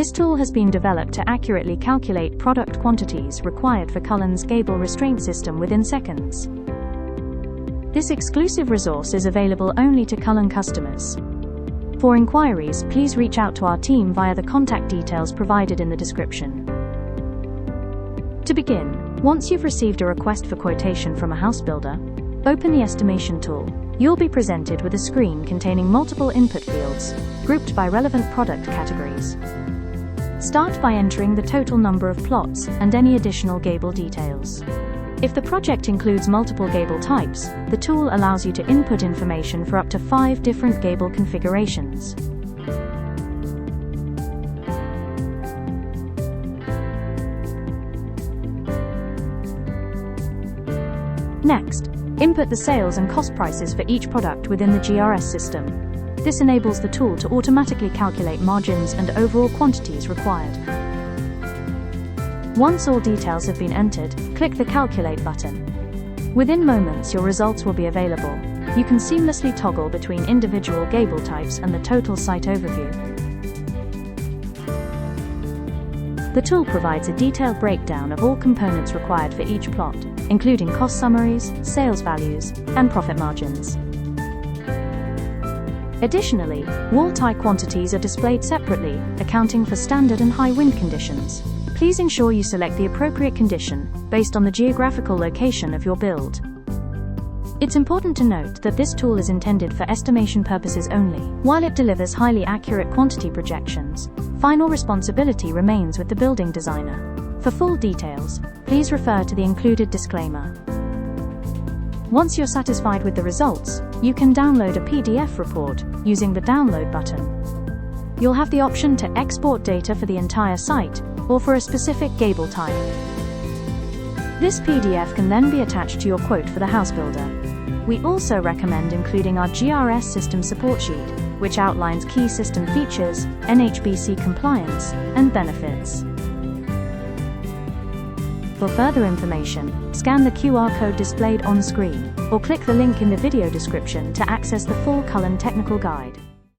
This tool has been developed to accurately calculate product quantities required for Cullen's Gable Restraint System within seconds. This exclusive resource is available only to Cullen customers. For inquiries, please reach out to our team via the contact details provided in the description. To begin, once you've received a request for quotation from a house builder, open the estimation tool. You'll be presented with a screen containing multiple input fields, grouped by relevant product categories. Start by entering the total number of plots and any additional gable details. If the project includes multiple gable types, the tool allows you to input information for up to 5 different gable configurations. Next, input the sales and cost prices for each product within the GRS system. This enables the tool to automatically calculate margins and overall quantities required. Once all details have been entered, click the Calculate button. Within moments, your results will be available. You can seamlessly toggle between individual gable types and the total site overview. The tool provides a detailed breakdown of all components required for each plot, including cost summaries, sales values, and profit margins. Additionally, wall tie quantities are displayed separately, accounting for standard and high wind conditions. Please ensure you select the appropriate condition based on the geographical location of your build. It's important to note that this tool is intended for estimation purposes only. While it delivers highly accurate quantity projections, final responsibility remains with the building designer. For full details, please refer to the included disclaimer. Once you're satisfied with the results, you can download a PDF report using the Download button. You'll have the option to export data for the entire site or for a specific gable type. This PDF can then be attached to your quote for the house builder. We also recommend including our GRS system support sheet, which outlines key system features, NHBC compliance, and benefits. For further information, scan the QR code displayed on screen, or click the link in the video description to access the full Cullen technical guide.